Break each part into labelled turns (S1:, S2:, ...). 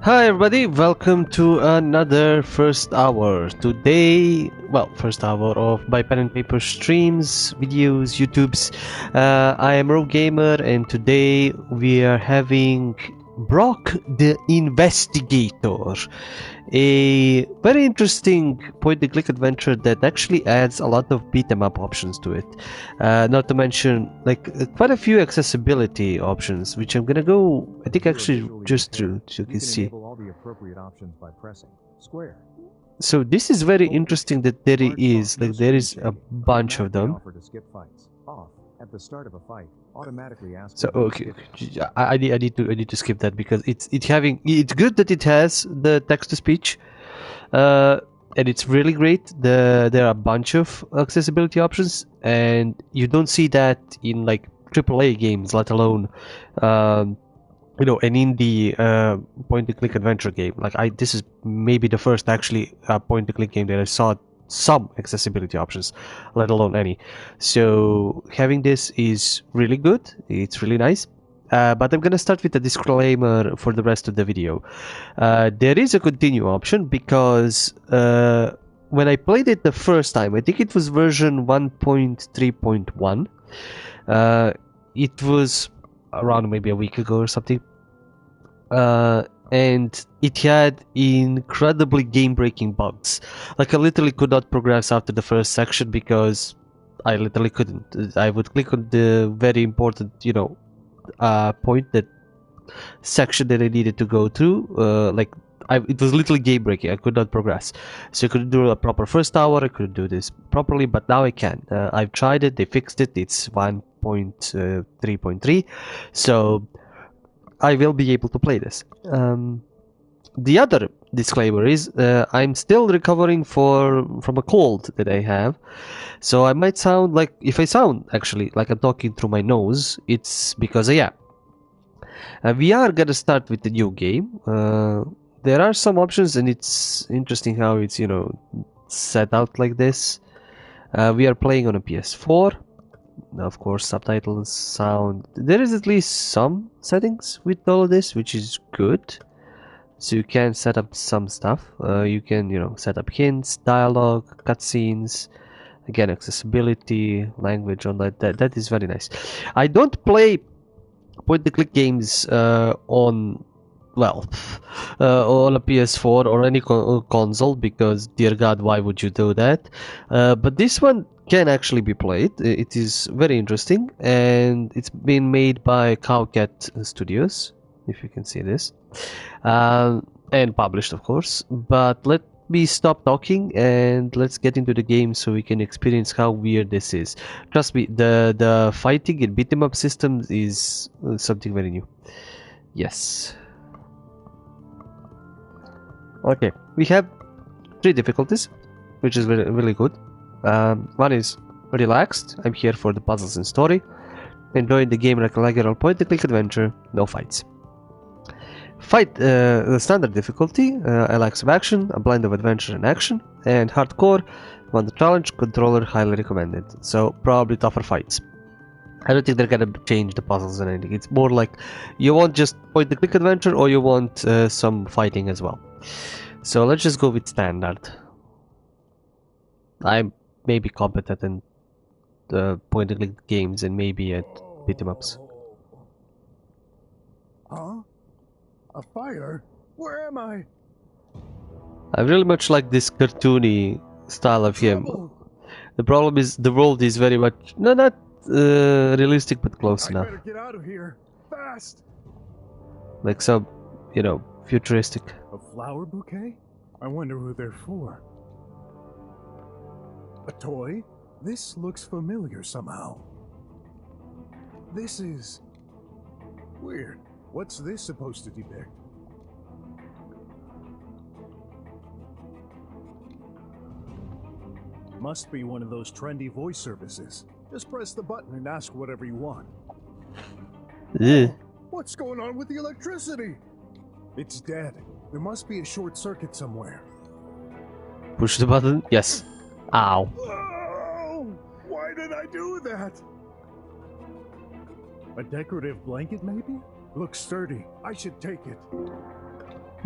S1: Hi everybody, welcome to another first hour. Today, well, first hour of by pen and paper streams, videos, YouTubes. I am BROK Gamer, and today we are having BROK the InvestiGator, a very interesting point-and-click adventure that actually adds a lot of beat-em-up options to it. Not to mention, like, quite a few accessibility options, which I'm gonna go, I think, actually just through, so you can see.
S2: Enable all the appropriate options by pressing square.
S1: So this is very interesting that there is, like, there is a bunch of them.
S2: Offer to skip fights. Off at the start of a fight. Automatically asks
S1: So
S2: you to
S1: okay,
S2: skip.
S1: I need to skip that because it's good that it has the text to speech, and it's really great. There are a bunch of accessibility options, and you don't see that in like AAA games, let alone an indie point-and-click adventure game. Like this is maybe the first actually point-and-click game that I saw some accessibility options, let alone any. So having this is really good. It's really nice. But I'm gonna start with a disclaimer for the rest of the video. There is a continue option because when I played it the first time, I think it was version 1.3.1. It was around maybe a week ago or something, and it had incredibly game-breaking bugs. Like I literally could not progress after the first section because I literally couldn't. I would click on the very important, point, that section that I needed to go through. It was literally game breaking. I could not progress, so I couldn't do a proper first hour. I couldn't do this properly, but now I can. I've tried it. They fixed it. It's 1.3.3, so I will be able to play this. The other disclaimer is I'm still recovering from a cold that I have, so I might sound like, if I sound actually like I'm talking through my nose, it's because I am. We are gonna start with the new game. There are some options, and it's interesting how it's set out like this. We are playing on a PS4. Of course, subtitles, sound. There is at least some settings with all of this, which is good. So you can set up some stuff. You can set up hints, dialogue, cutscenes. Again, accessibility, language, on that is very nice. I don't play point-and-click games on a PS4 or any console, because dear God, why would you do that? But this one can actually be played. It is very interesting, and it's been made by Cowcat Studios, if you can see this, and published, of course. But let me stop talking and let's get into the game so we can experience how weird this is. Trust me, the fighting in beat 'em up systems is something very new. Yes. Okay, we have 3 difficulties, which is really good. One is relaxed. I'm here for the puzzles and story. Enjoying the game like a regular point-and-click adventure, no fights. Fight, the standard difficulty, I like some action, a blend of adventure and action, and hardcore, want the challenge, controller highly recommended. So probably tougher fights. I don't think they're gonna change the puzzles or anything. It's more like you want just point and click adventure, or you want some fighting as well. So let's just go with standard. I'm maybe competent in the point and click games and maybe at beat 'em ups.
S3: Huh? A fire? Where am I?
S1: I really much like this cartoony style of him. The problem is the world is very much not realistic, but close enough.
S3: Better get out of here fast.
S1: Like some, futuristic.
S3: A flower bouquet? I wonder who they're for. A toy? This looks familiar somehow. This is weird. What's this supposed to depict? Must be one of those trendy voice services. Just press the button and ask whatever you want.
S1: Ugh.
S3: What's going on with the electricity? It's dead. There must be a short circuit somewhere.
S1: Push the button. Yes. Ow.
S3: Oh, why did I do that? A decorative blanket, maybe? Looks sturdy. I should take it.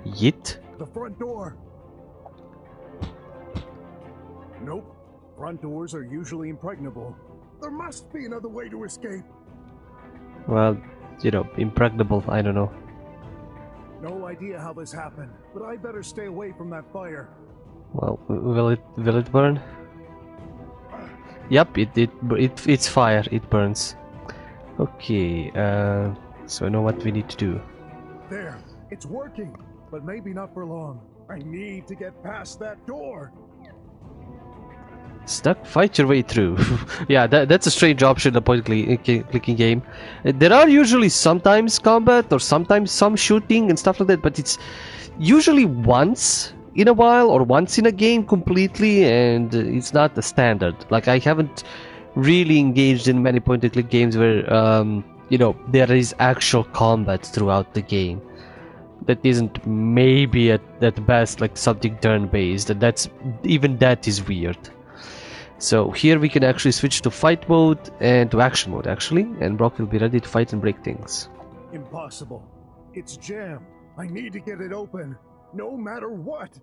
S1: Yeet.
S3: The front door. Nope. Front doors are usually impregnable. There must be another way to escape.
S1: Well, you know, impregnable, I don't know.
S3: No idea how this happened, but I better stay away from that fire.
S1: Well, will it burn? Yep, it's fire, it burns. Okay, so I know what we need to do.
S3: There, it's working, but maybe not for long. I need to get past that door.
S1: Stuck, fight your way through. Yeah, that's a strange option in a point-clicking game. There are usually sometimes combat or sometimes some shooting and stuff like that, but it's usually once in a while or once in a game completely, and it's not the standard. Like, I haven't really engaged in many point-and-click games where you know, there is actual combat throughout the game. That isn't maybe at best like something turn-based, and even that is weird. So here we can actually switch to fight mode and to action mode actually, and Brock will be ready to fight and break things.
S3: Impossible. It's jammed. I need to get it open, no matter what.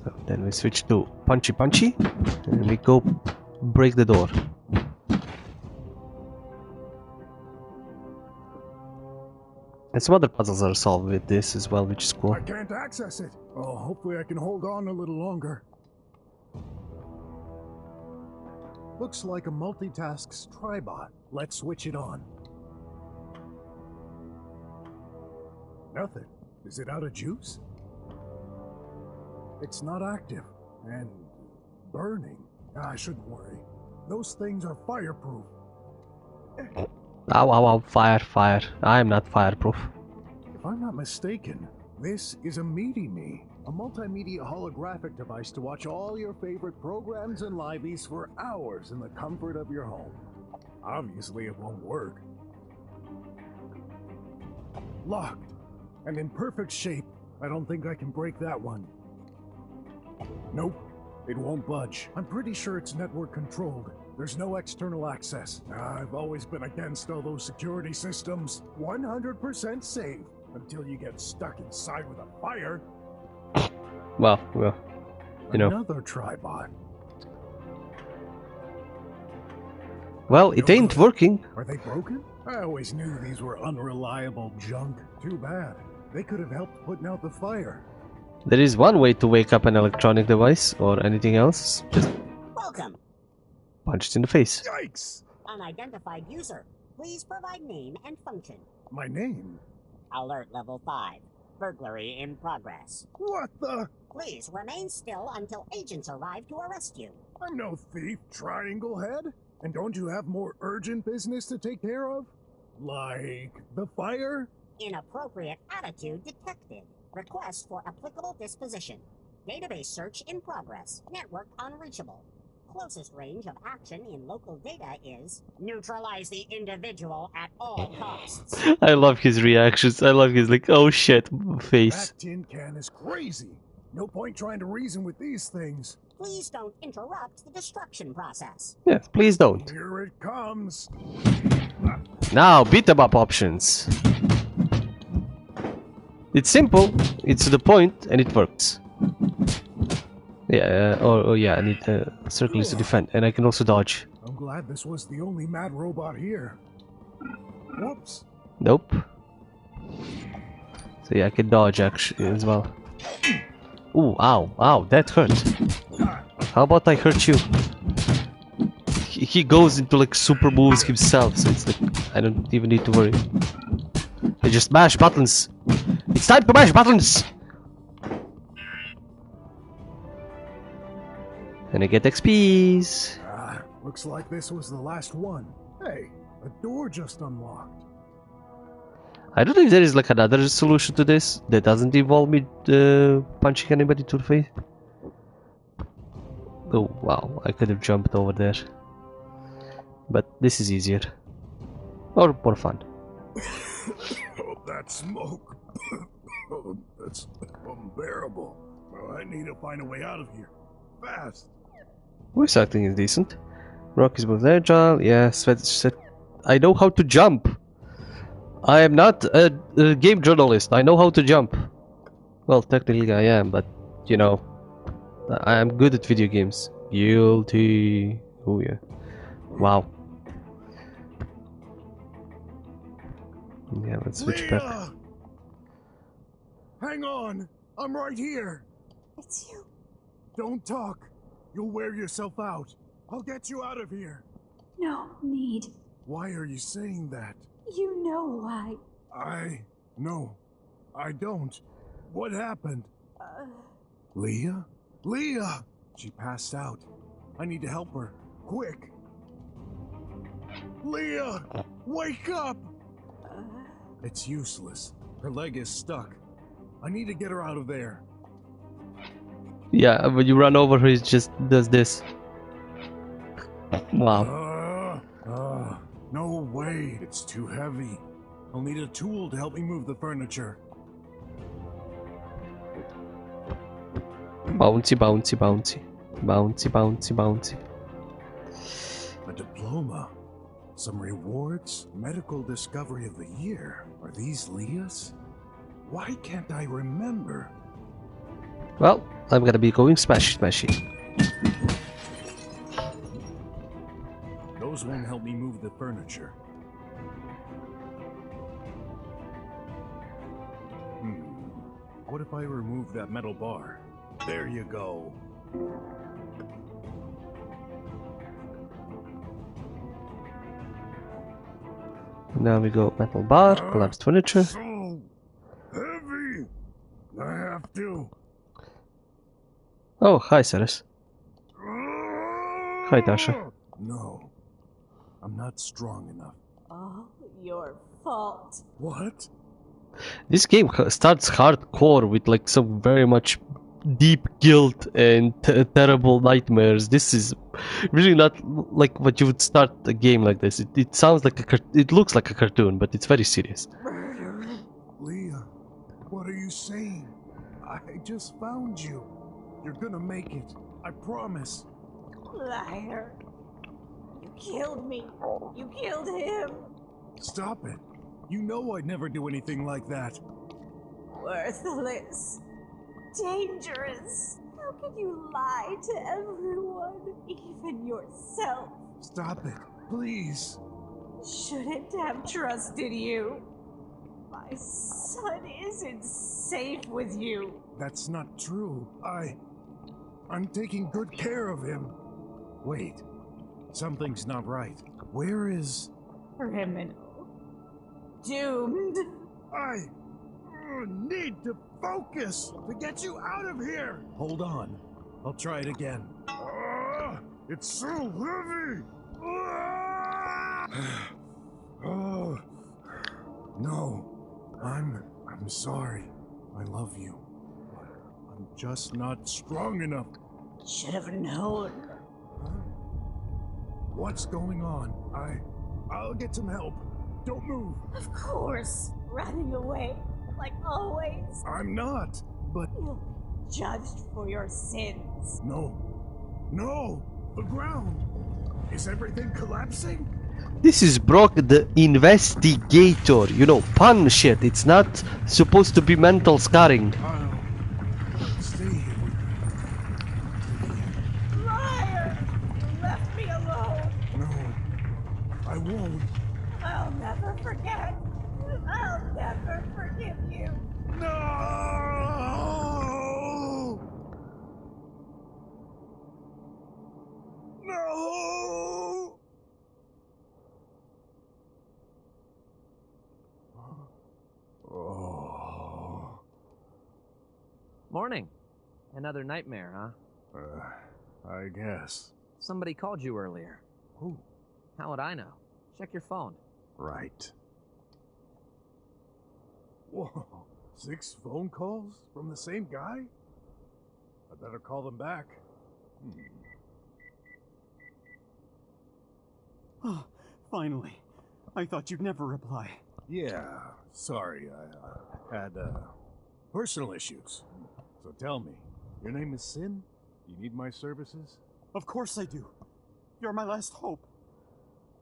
S1: So then we switch to punchy, and we go break the door. And some other puzzles are solved with this as well, which is cool.
S3: I can't access it. Oh, hopefully I can hold on a little longer. Looks like a multitasks tribot. Let's switch it on. Nothing. Is it out of juice? It's not active. And burning. I shouldn't worry. Those things are fireproof.
S1: Ow, ow, ow, fire. I am not fireproof.
S3: If I'm not mistaken, this is a Meaty-Me, a multimedia holographic device to watch all your favorite programs and liveys for hours in the comfort of your home. Obviously, it won't work. Locked, and in perfect shape. I don't think I can break that one. Nope, it won't budge. I'm pretty sure it's network controlled. There's no external access. I've always been against all those security systems. 100% safe until you get stuck inside with a fire.
S1: Well, you know.
S3: Another tribot.
S1: Well, it ain't working.
S3: Are they broken? I always knew these were unreliable junk. Too bad. They could have helped putting out the fire.
S1: There is one way to wake up an electronic device or anything else. Just
S4: Welcome.
S1: punch it in the face.
S3: Yikes!
S4: Unidentified user. Please provide name and function.
S3: My name?
S4: Alert level 5. Burglary in progress.
S3: What the?
S4: Please remain still until agents arrive to arrest you.
S3: I'm no thief, Triangle Head. And don't you have more urgent business to take care of? Like the fire?
S4: Inappropriate attitude detected. Request for applicable disposition. Database search in progress. Network unreachable. Closest range of action in local data is neutralize the individual at all costs.
S1: I love his reactions. I love his like, oh shit face.
S3: That tin can is crazy. No point trying to reason with these things.
S4: Please don't interrupt the destruction process.
S1: Yes, please don't.
S3: Here it comes.
S1: Now, beat 'em up options. It's simple, it's to the point, and it works. Yeah, oh yeah, I need circle is to defend, and I can also dodge.
S3: I'm glad this was the only mad robot here. Whoops.
S1: Nope. So yeah, I can dodge actually as well. Ooh, ow, that hurt. How about I hurt you? He goes into like super moves himself, so it's like I don't even need to worry. I just mash buttons. It's time to mash buttons. And I get XPs.
S3: Looks like this was the last one. Hey, a door just unlocked.
S1: I don't know if there is like another solution to this that doesn't involve me punching anybody to the face. Oh wow, I could have jumped over there. But this is easier. Or more fun.
S3: Oh, that smoke. That's unbearable. Well, I need to find a way out of here. Fast.
S1: Voice acting is decent. Rock is both agile, yeah, sweat. I know how to jump. I am not a game journalist. I know how to jump. Well, technically I am, but you know, I am good at video games. Guilty. Oh yeah. Wow. Yeah, let's switch back.
S3: Leah! Hang on! I'm right here!
S5: It's you.
S3: Don't talk! You'll wear yourself out. I'll get you out of here.
S5: No need.
S3: Why are you saying that?
S5: You know why.
S3: No, I don't. What happened? Leah? Leah! She passed out. I need to help her. Quick! Leah! Wake up! It's useless. Her leg is stuck. I need to get her out of there.
S1: Yeah, when you run over her, it just does this. Wow.
S3: No way. It's too heavy. I'll need a tool to help me move the furniture.
S1: Bouncy, bouncy, bouncy. Bouncy, bouncy, bouncy.
S3: A diploma. Some rewards. Medical Discovery of the Year. Are these Leah's? Why can't I remember?
S1: Well, I'm gonna be going smashy smashy.
S3: Those won't help me move the furniture. What if I remove that metal bar? There you go.
S1: Now we go metal bar, collapsed furniture.
S3: So heavy. I have to.
S1: Oh, hi, Ceres. Hi, Tasha.
S3: No, I'm not strong enough.
S5: All your fault.
S3: What?
S1: This game starts hardcore with like some very much deep guilt and terrible nightmares. This is really not like what you would start a game like this. It sounds like it looks like a cartoon, but it's very serious.
S3: Leah, what are you saying? I just found you. You're gonna make it. I promise.
S5: Liar. You killed me. You killed him.
S3: Stop it. You know I'd never do anything like that.
S5: Worthless. Dangerous. How can you lie to everyone, even yourself?
S3: Stop it, please.
S5: Shouldn't have trusted you. My son isn't safe with you.
S3: That's not true. I'm taking good care of him. Wait. Something's not right. Where is...
S5: Criminal. Doomed.
S3: I need to focus to get you out of here. Hold on. I'll try it again. It's so heavy. Oh, no. I'm sorry. I love you. But I'm just not strong enough.
S5: Should have known.
S3: What's going on? I'll get some help. Don't move.
S5: Of course. Running away. Like always.
S3: I'm not, but...
S5: You'll be judged for your sins.
S3: No. No! The ground! Is everything collapsing?
S1: This is BROK the InvestiGator. You know, fun shit. It's not supposed to be mental scarring.
S3: I'll stay here with you.
S5: Liar! You left me alone.
S3: No, I won't.
S5: I'll never forget. I'll never forgive you.
S3: No! No! Oh.
S6: Morning. Another nightmare, huh?
S3: I guess.
S6: Somebody called you earlier.
S3: Who?
S6: How would I know? Check your phone.
S3: Right. Whoa, 6 phone calls from the same guy? I better call them back.
S7: Oh, finally. I thought you'd never reply.
S3: Yeah, sorry, I had personal issues. So tell me, your name is Sin? You need my services?
S7: Of course I do. You're my last hope.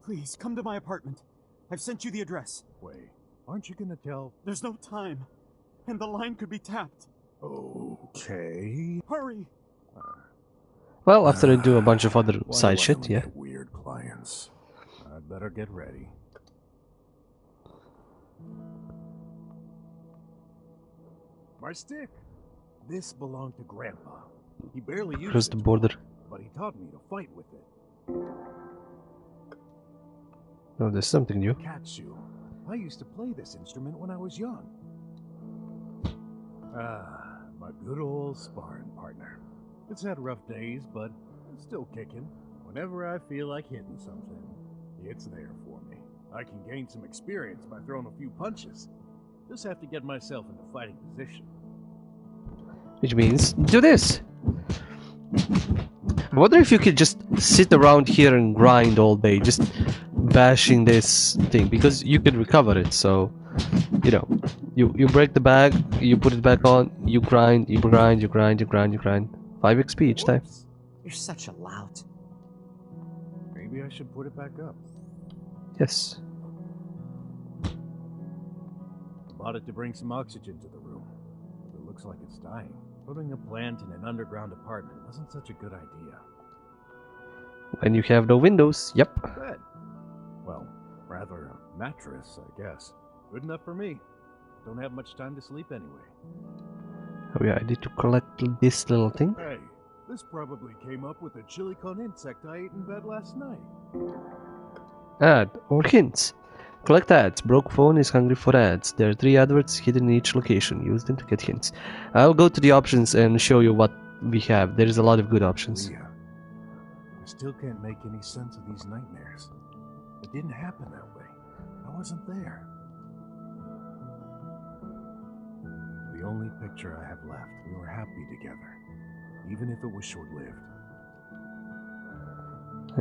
S7: Please, come to my apartment. I've sent you the address.
S3: Wait, aren't you gonna tell?
S7: There's no time, and the line could be tapped.
S3: Okay. Hurry!
S1: Well, after I do a bunch of other
S3: Why
S1: side
S3: do I
S1: shit,
S3: only
S1: yeah.
S3: get weird clients? I'd better get ready. My stick! This belonged to Grandpa. He barely used
S1: Across
S3: it
S1: the
S3: to
S1: border.
S3: walk, but he taught me to fight with it.
S1: Oh, there's something new.
S3: Katsu. I used to play this instrument when I was young. Ah, my good old sparring partner. It's had rough days, but it's still kicking. Whenever I feel like hitting something, it's there for me. I can gain some experience by throwing a few punches. Just have to get myself into fighting position.
S1: Which means, do this! I wonder if you could just sit around here and grind all day, just bashing this thing, because you could recover it, so, you know, you break the bag, you put it back on, you grind, you grind, you grind, you grind, you grind. 5 XP each time.
S3: Whoops.
S6: You're such a lout.
S3: Maybe I should put it back up.
S1: Yes.
S3: Bought it to bring some oxygen to the room. But it looks like it's dying. Putting a plant in an underground apartment wasn't such a good idea.
S1: When you have no windows, yep.
S3: Bed. Well, rather a mattress, I guess. Good enough for me. Don't have much time to sleep anyway.
S1: Oh yeah, I need to collect this little thing.
S3: Hey, this probably came up with a chili con insect I ate in bed last night.
S1: Ad or hints. Collect ads. Broke phone is hungry for ads. There are 3 adverts hidden in each location. Use them to get hints. I'll go to the options and show you what we have. There is a lot of good options.
S3: Leah, I still can't make any sense of these nightmares. It didn't happen that way. I wasn't there. The only picture I have left, we were happy together, even if it was short-lived.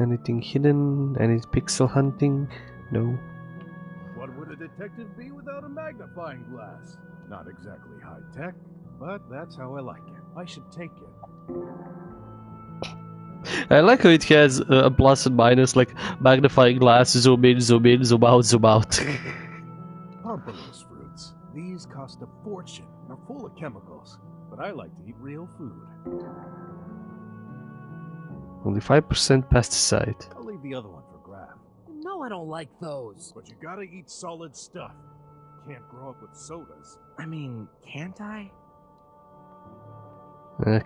S1: Anything hidden? Any pixel hunting? No.
S3: What would a detective be without a magnifying glass? Not exactly high-tech, but that's how I like it. I should take it.
S1: I like how it has a plus and minus, like magnifying glass, zoom in, zoom in, zoom out, zoom out.
S3: Pompous fruits. These cost a fortune and are full of chemicals, but I like to eat real food.
S1: Only 5% pesticide.
S3: I'll leave the other one for Graf.
S6: No, I don't like those.
S3: But you gotta eat solid stuff. Can't grow up with sodas.
S6: I mean, can't I?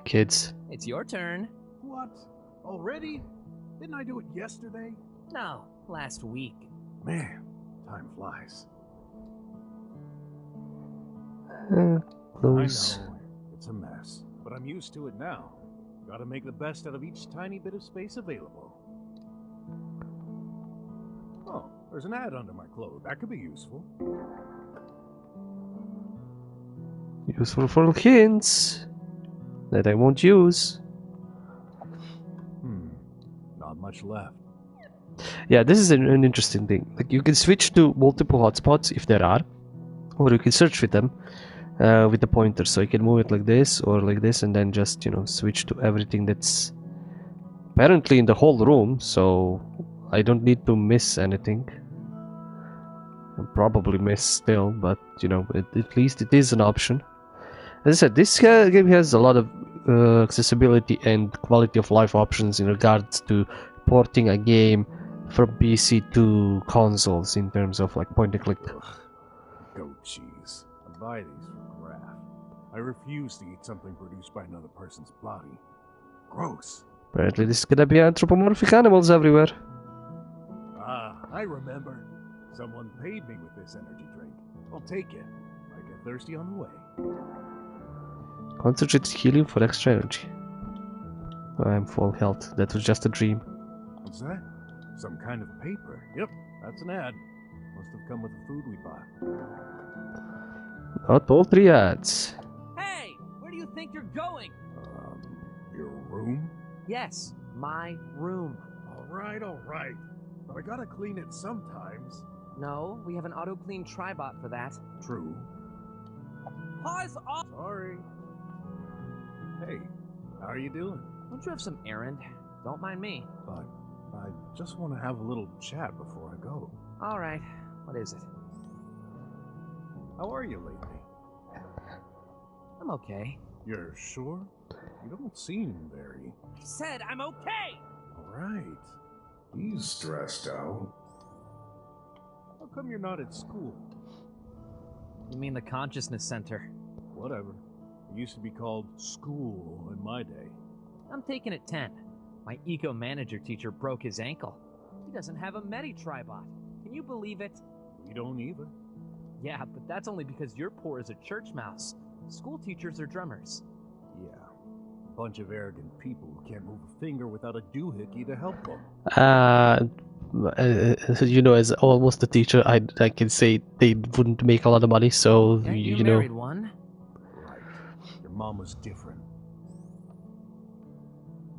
S1: Kids.
S6: It's your turn.
S3: What? Already? Didn't I do it yesterday?
S6: No, last week.
S3: Man, time flies.
S1: Close.
S3: I know, it's a mess, but I'm used to it now. Gotta make the best out of each tiny bit of space available. Oh, there's an ad under my clothes. That could be useful.
S1: Useful for hints that I won't use.
S3: Not much left.
S1: Yeah, this is an interesting thing. Like, you can switch to multiple hotspots if there are, or you can search with them with the pointer. So you can move it like this or like this, and then just, you know, switch to everything that's apparently in the whole room. So I don't need to miss anything. I'll probably miss still, but you know, at least it is an option. As I said, this game has a lot of accessibility and quality of life options in regards to porting a game from PC to consoles in terms of like point and click.
S3: Ugh. Goat cheese. I buy these for Graf. I refuse to eat something produced by another person's body. Gross.
S1: Apparently this is gonna be anthropomorphic animals everywhere.
S3: Ah, I remember. Someone paid me with this energy drink. I'll take it. I get thirsty on the way.
S1: Concentrated healing for extra energy. I'm full health. That was just a dream.
S3: What's that? Some kind of paper. Yep, that's an ad. Must have come with the food we bought.
S1: Not all 3 ads.
S6: Hey, where do you think you're going?
S3: Your room?
S6: Yes, my room.
S3: All right. But I gotta clean it sometimes.
S6: No, we have an auto-clean Tribot for that.
S3: True.
S6: Pause off!
S3: Sorry. Hey, how are you doing?
S6: Don't you have some errand? Don't mind me.
S3: But I just want to have a little chat before I go.
S6: All right, what is it?
S3: How are you lately?
S6: I'm okay.
S3: You're sure? You don't seem very...
S6: I said I'm okay!
S3: Alright. He's stressed out. How come you're not at school?
S6: You mean the Consciousness Center?
S3: Whatever. It used to be called school in my day.
S6: I'm taking it 10. My eco-manager teacher broke his ankle. He doesn't have a Medi-Tribot. Can you believe it?
S3: We don't either.
S6: Yeah, but that's only because you're poor as a church mouse. School teachers are drummers.
S3: Yeah. A bunch of arrogant people who can't move a finger without a doohickey to help them.
S1: You know, as almost a teacher, I can say they wouldn't make a lot of money, so
S6: Yeah, you
S1: know.
S6: married one.
S3: Right. Your mom was different.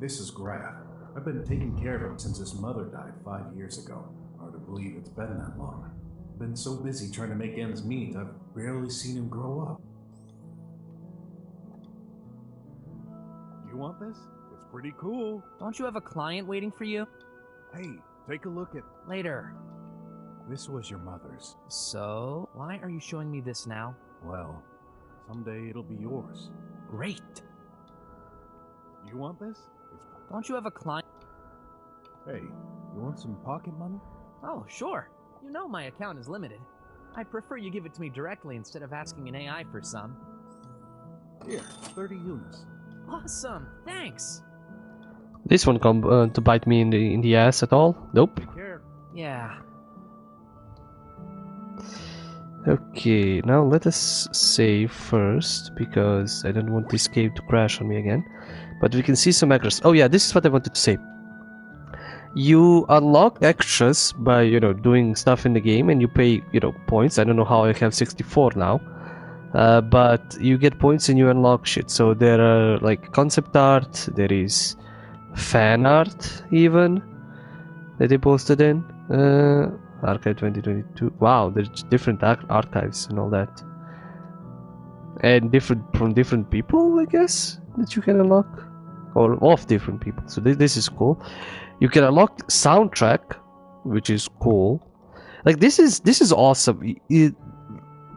S3: This is Graf. I've been taking care of him since his mother died 5 years ago. Hard to believe it's been that long. Been so busy trying to make ends meet, I've barely seen him grow up. You want this? It's pretty cool.
S6: Don't you have a client waiting for you?
S3: Hey, take a look at...
S6: Later.
S3: This was your mother's.
S6: So, why are you showing me this now?
S3: Well, someday it'll be yours.
S6: Great.
S3: You want this?
S6: Don't you have a client?
S3: Hey, you want some pocket money?
S6: Oh, sure. You know my account is limited. I'd prefer you give it to me directly instead of asking an AI for some.
S3: Here, 30 units.
S6: Awesome, thanks.
S1: This one come to bite me in the ass at all? Nope.
S3: Take care.
S6: Yeah.
S1: Okay, now let us save first because I don't want this game to crash on me again. But we can see some extras. Oh yeah, this is what I wanted to say. You unlock extras by, you know, doing stuff in the game, and you pay, you know, points. I don't know how I have 64 now. But you get points and you unlock shit. So there are like concept art, there is fan art even that they posted in Archive 2022. Wow, there's different archives and all that, and different from different people, I guess, that you can unlock, or of different people. So this is cool. You can unlock soundtrack, which is cool. Like this is awesome.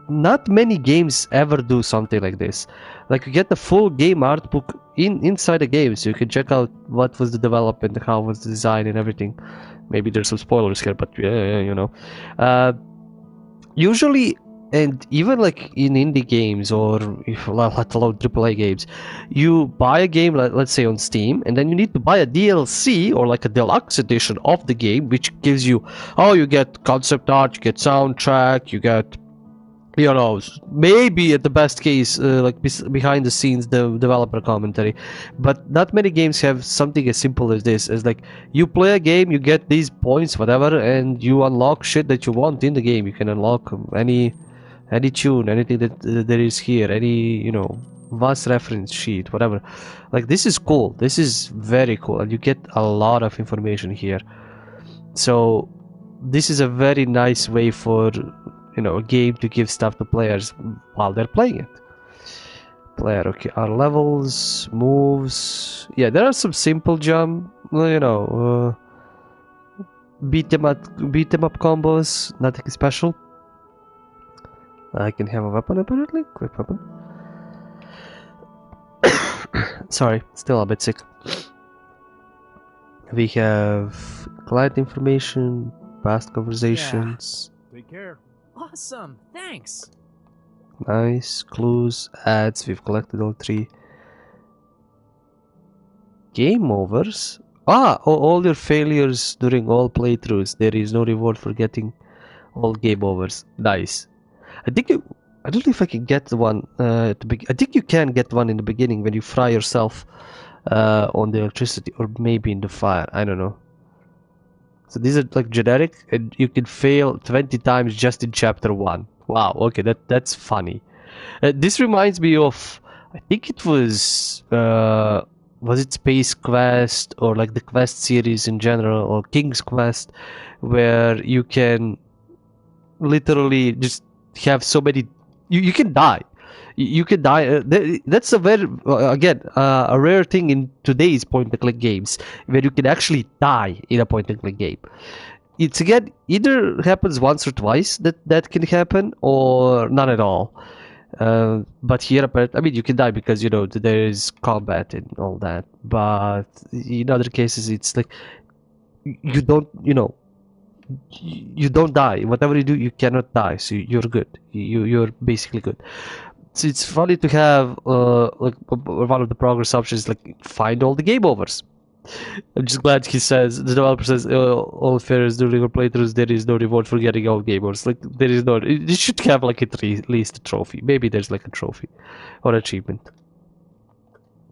S1: Not many games ever do something like this. Like you get the full game art book inside the game, so you can check out what was the development, how was the design, and everything. Maybe there's some spoilers here, but yeah, you know. Usually, and even like in indie games or let alone AAA games, you buy a game, let's say on Steam, and then you need to buy a DLC or like a deluxe edition of the game, which gives you, oh, you get concept art, you get soundtrack, you get, you know, maybe at the best case, like behind the scenes, the developer commentary. But not many games have something as simple as this. As like, you play a game, you get these points, whatever, and you unlock shit that you want in the game. You can unlock any tune, anything that there is here, any, you know, VAS reference sheet, whatever. Like, this is cool. This is very cool, and you get a lot of information here. So this is a very nice way for, you know, a game to give stuff to players while they're playing it. Player, okay, our levels, moves. Yeah, there are some simple jump, you know, beat 'em up combos, nothing special. I can have a weapon apparently, quick weapon. Sorry, still a bit sick. We have client information, past conversations.
S3: Take care.
S6: Awesome, thanks.
S1: Nice. Clues, ads, we've collected all 3. Game overs. All your failures during all playthroughs. There is no reward for getting all game overs. Nice. I don't know if I can get one I think you can get one in the beginning when you fry yourself on the electricity, or maybe in the fire. I don't know. So these are like generic, and you can fail 20 times just in chapter 1. Wow, okay, that's funny. This reminds me of, I think it was it Space Quest, or like the Quest series in general, or King's Quest, where you can literally just have so many, you can die. You can die. That's a very, again, a rare thing in today's point-and-click games, where you can actually die in a point-and-click game. It's, again, either happens once or twice that can happen, or none at all. But here, I mean, you can die because, you know, there is combat and all that. But in other cases, it's like you don't, you know, you don't die. Whatever you do, you cannot die. So you're good. You're basically good. So it's funny to have like one of the progress options like find all the game overs. I'm just glad he says the developer says all fares during your playthroughs there is no reward for getting all game overs. Like there is no. You should have like at least a trophy. Maybe there's like a trophy or achievement.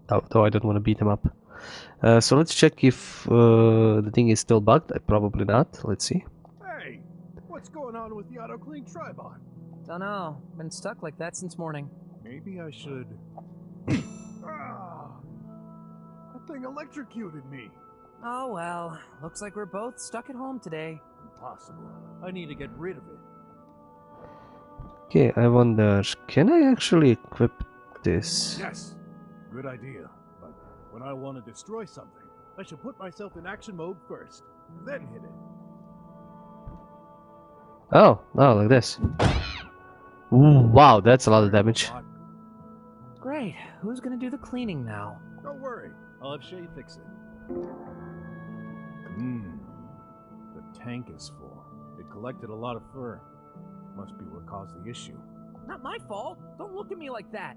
S1: Though I don't want to beat him up. So let's check if the thing is still bugged. Probably not. Let's see.
S3: Hey, what's going on with the auto clean tribot?
S6: Dunno. Been stuck like that since morning.
S3: Maybe I should. Ah, that thing electrocuted me.
S6: Oh well. Looks like we're both stuck at home today.
S3: Impossible. I need to get rid of it.
S1: Okay, I wonder, can I actually equip this?
S3: Yes, good idea. But when I want to destroy something, I should put myself in action mode first, then hit it.
S1: Oh, like this. Ooh, wow, that's a lot of damage.
S6: Great. Who's gonna do the cleaning now?
S3: Don't worry, I'll have Shay fix it. The tank is full. It collected a lot of fur. Must be what caused the issue.
S6: Not my fault. Don't look at me like that.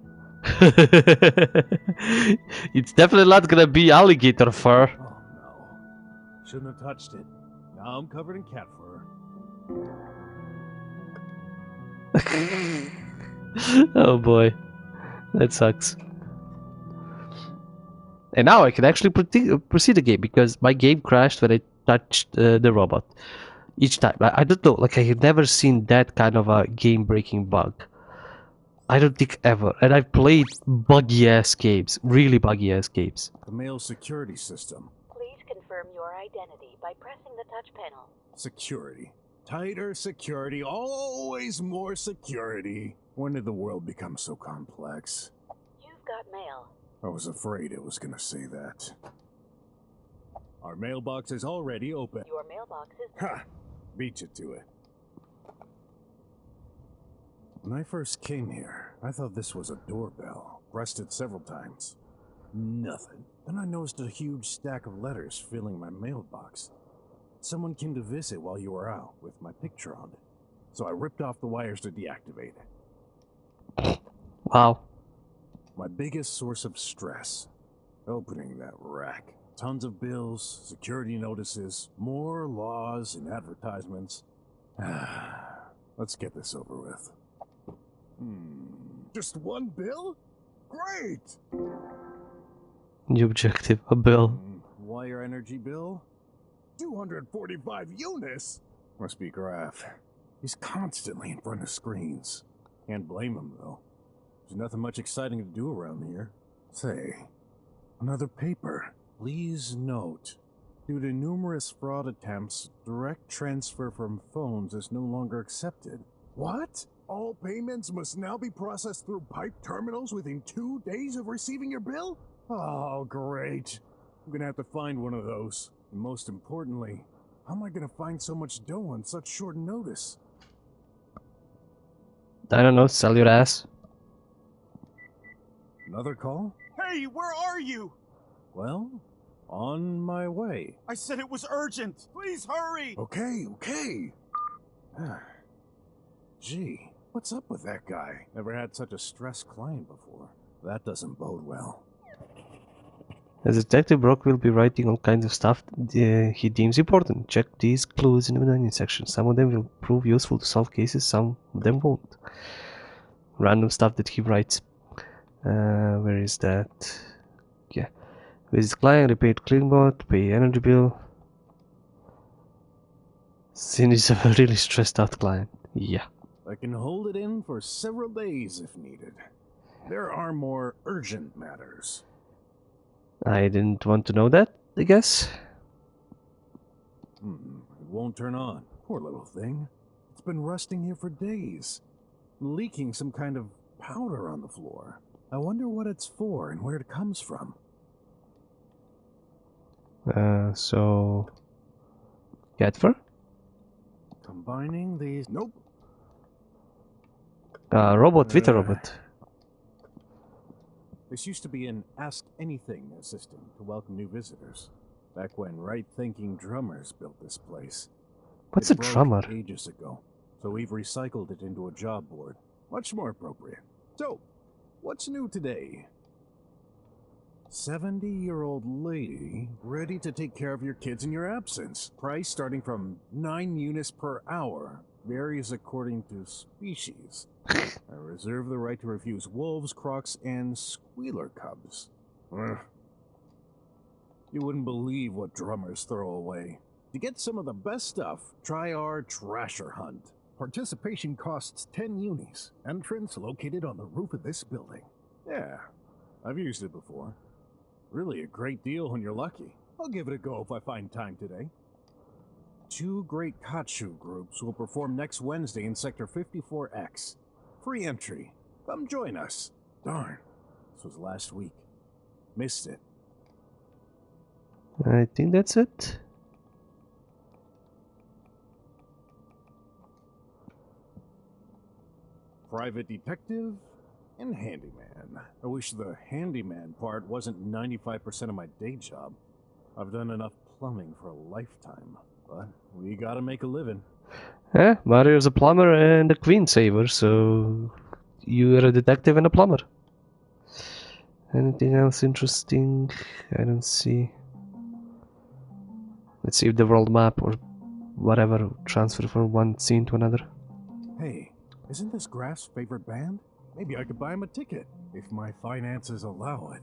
S1: It's definitely not gonna be alligator fur.
S3: Oh no. Shouldn't have touched it. Now I'm covered in cat fur.
S1: Oh boy, that sucks. And now I can actually proceed the game because my game crashed when I touched the robot. Each time. I don't know, like I have never seen that kind of a game-breaking bug. I don't think ever. And I've played buggy-ass games, really buggy-ass games.
S3: The mail security system.
S8: Please confirm your identity by pressing the touch panel.
S3: Security. Tighter security, always more security. When did the world become so complex?
S8: You've got mail.
S3: I was afraid it was gonna say that. Our mailbox is already open.
S8: Your mailbox is...
S3: Ha! Beat you to it. When I first came here, I thought this was a doorbell. Pressed it several times. Nothing. Then I noticed a huge stack of letters filling my mailbox. Someone came to visit while you were out, with my picture on it. So I ripped off the wires to deactivate it.
S1: Wow.
S3: My biggest source of stress. Opening that rack. Tons of bills, security notices, more laws and advertisements. Let's get this over with. Just one bill? Great!
S1: New objective, a bill.
S3: Wire energy bill? 245 units? Must be Graf. He's constantly in front of screens. Can't blame him, though. There's nothing much exciting to do around here. Say, another paper. Please note, due to numerous fraud attempts, direct transfer from phones is no longer accepted. What? All payments must now be processed through pipe terminals within 2 days of receiving your bill? Oh, great. I'm gonna have to find one of those. And most importantly, how am I gonna find so much dough on such short notice?
S1: I don't know, sell your ass.
S3: Another call?
S7: Hey, where are you?
S3: Well, on my way.
S7: I said it was urgent. Please hurry.
S3: Okay. Gee, what's up with that guy? Never had such a stressed client before. That doesn't bode well.
S1: As Detective Brock will be writing all kinds of stuff he deems important. Check these clues in the menu section. Some of them will prove useful to solve cases, some of them won't. Random stuff that he writes. Where is that? Yeah. Visit client, repair cleanbot, pay energy bill. Sin is a really stressed out client. Yeah.
S3: I can hold it in for several days if needed. There are more urgent matters.
S1: I didn't want to know that, I guess.
S3: It won't turn on. Poor little thing. It's been rusting here for days. Leaking some kind of powder on the floor. I wonder what it's for and where it comes from.
S1: So... cat fur?
S3: Combining these... Nope.
S1: Robot with a robot.
S3: This used to be an Ask Anything assistant to welcome new visitors. Back when right-thinking drummers built this place.
S1: What's
S3: It
S1: a
S3: broke
S1: drummer?
S3: ages ago, so we've recycled it into a job board. Much more appropriate. So, what's new today? 70-year-old lady ready to take care of your kids in your absence. Price starting from 9 units per hour. Varies according to species. I reserve the right to refuse wolves, crocs, and squealer cubs. Ugh. You wouldn't believe what drummers throw away. To get some of the best stuff, try our Trasher Hunt.
S9: Participation costs 10 unis. Entrance located on the roof of this building.
S3: Yeah, I've used it before. Really a great deal when you're lucky. I'll give it a go if I find time today. 2 great Kachu groups will perform next Wednesday in Sector 54X. Free entry. Come join us. Darn, this was last week. Missed it.
S1: I think that's it.
S3: Private detective and handyman. I wish the handyman part wasn't 95% of my day job. I've done enough plumbing for a lifetime, but we gotta make a living.
S1: Yeah, Mario's a plumber and a queen saver, so you're a detective and a plumber. Anything else interesting? I don't see. Let's see if the world map or whatever transfer from one scene to another.
S3: Hey, isn't this Graph's favorite band? Maybe I could buy him a ticket, if my finances allow it.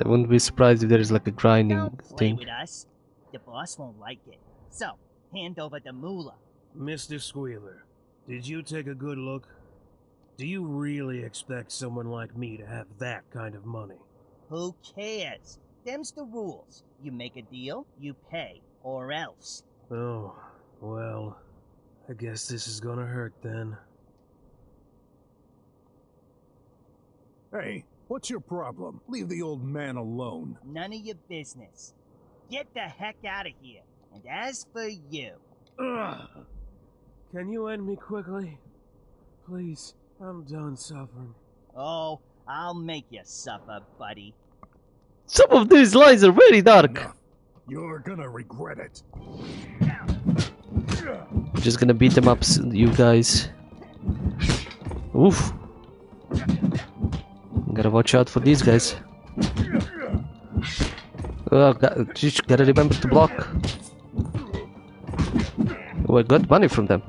S1: I wouldn't be surprised if there is like a grinding
S10: Don't play
S1: thing.
S10: with us. The boss won't like it. So, hand over the moolah.
S11: Mr. Squealer, did you take a good look? Do you really expect someone like me to have that kind of money?
S10: Who cares? Them's the rules. You make a deal, you pay, or else.
S11: Oh, well, I guess this is gonna hurt then.
S3: Hey, what's your problem? Leave the old man alone.
S10: None of your business. Get the heck out of here. And as for you...
S11: Ugh. Can you end me quickly? Please, I'm done suffering.
S10: Oh, I'll make you suffer, buddy.
S1: Some of these lines are very dark.
S3: Enough. You're gonna regret it.
S1: I'm just gonna beat them up, you guys. Oof. Gotta watch out for these guys. Oh, gotta remember to block. Oh, I got money from them.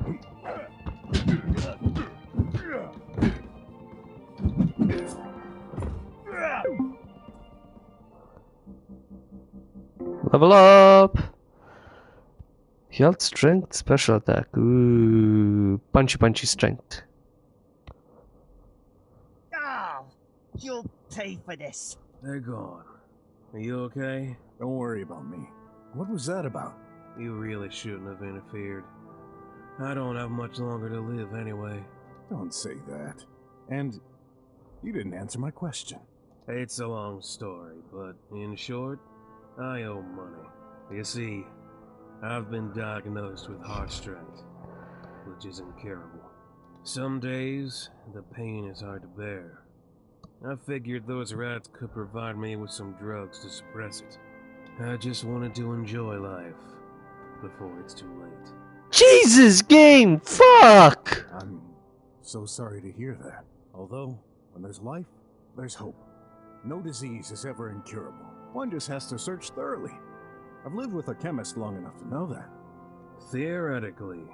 S1: Level up! Health, strength, special attack. Ooh, punchy strength.
S10: Oh, you'll pay for this.
S11: They're gone. Are you okay?
S3: Don't worry about me. What was that about?
S11: You really shouldn't have interfered. I don't have much longer to live anyway.
S3: Don't say that. And you didn't answer my question.
S11: It's a long story, but in short, I owe money. You see, I've been diagnosed with heart strength, which is incurable. Some days, the pain is hard to bear. I figured those rats could provide me with some drugs to suppress it. I just wanted to enjoy life before it's too late.
S1: Jesus, game! Fuck!
S3: I'm so sorry to hear that. Although, when there's life, there's hope. No disease is ever incurable. One just has to search thoroughly. I've lived with a chemist long enough to know that.
S11: Theoretically,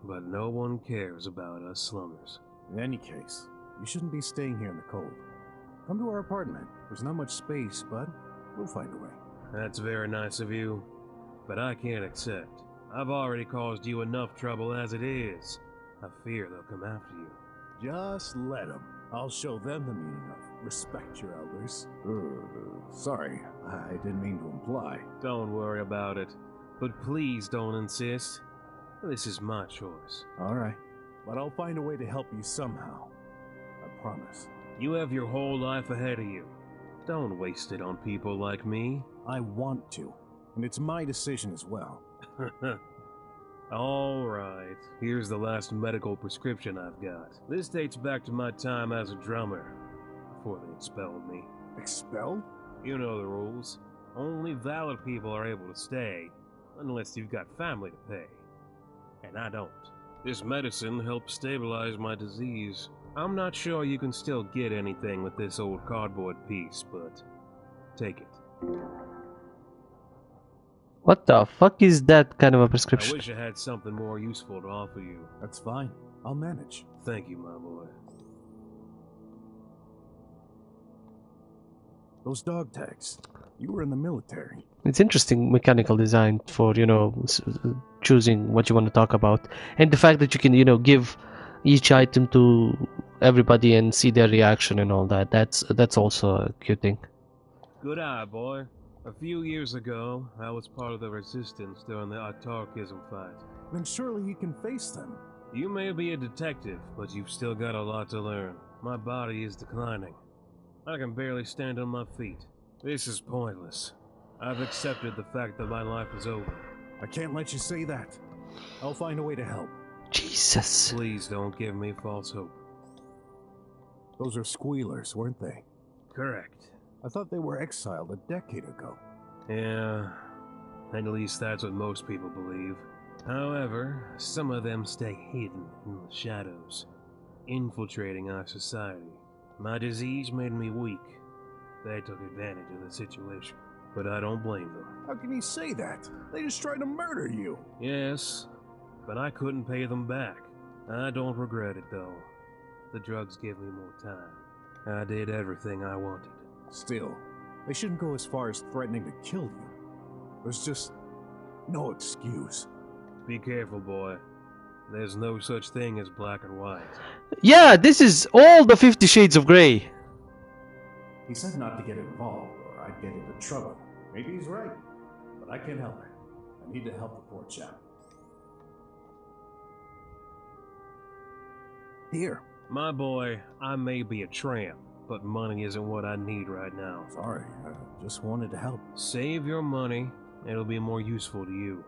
S11: but no one cares about us slummers.
S3: In any case, you shouldn't be staying here in the cold. Come to our apartment. There's not much space, but we'll find a way.
S11: That's very nice of you, but I can't accept. I've already caused you enough trouble as it is. I fear they'll come after you.
S3: Just let them. I'll show them the meaning of respect your elders. Sorry, I didn't mean to imply.
S11: Don't worry about it, but please don't insist. This is my choice.
S3: All right, but I'll find a way to help you somehow. I promise.
S11: You have your whole life ahead of you. Don't waste it on people like me.
S3: I want to, and it's my decision as well.
S11: Alright, here's the last medical prescription I've got. This dates back to my time as a drummer, before they expelled me.
S3: Expelled?
S11: You know the rules. Only valid people are able to stay, unless you've got family to pay. And I don't. This medicine helps stabilize my disease. I'm not sure you can still get anything with this old cardboard piece, but take it.
S1: What the fuck is that kind of a
S11: I
S1: prescription?
S11: wish I had something more useful to offer you.
S3: That's fine. I'll manage.
S11: Thank you, my boy.
S3: Those dog tags. You were in the military.
S1: It's interesting mechanical design for, you know, choosing what you want to talk about. And the fact that you can, you know, give each item to everybody and see their reaction and all that. That's also a cute thing.
S11: Good eye, boy. A few years ago, I was part of the resistance during the autarkism fight.
S3: Then surely you can face them.
S11: You may be a detective, but you've still got a lot to learn. My body is declining. I can barely stand on my feet. This is pointless. I've accepted the fact that my life is over.
S3: I can't let you say that. I'll find a way to help.
S1: Jesus.
S11: Please don't give me false hope.
S3: Those are squealers, weren't they?
S11: Correct.
S3: I thought they were exiled a decade ago.
S11: Yeah, at least that's what most people believe. However, some of them stay hidden in the shadows, infiltrating our society. My disease made me weak. They took advantage of the situation, but I don't blame them.
S3: How can you say that? They just tried to murder you.
S11: Yes, but I couldn't pay them back. I don't regret it, though. The drugs give me more time. I did everything I wanted.
S3: Still, they shouldn't go as far as threatening to kill you. There's just no excuse.
S11: Be careful, boy. There's no such thing as black and white.
S1: Yeah, this is all the 50 Shades of Grey.
S9: He said not to get involved or I'd get into trouble. Maybe he's right, but I can't help it. I need to help the poor chap.
S3: Here.
S11: My boy, I may be a tramp, but money isn't what I need right now.
S3: Sorry, I just wanted to help.
S11: Save your money, it'll be more useful to you.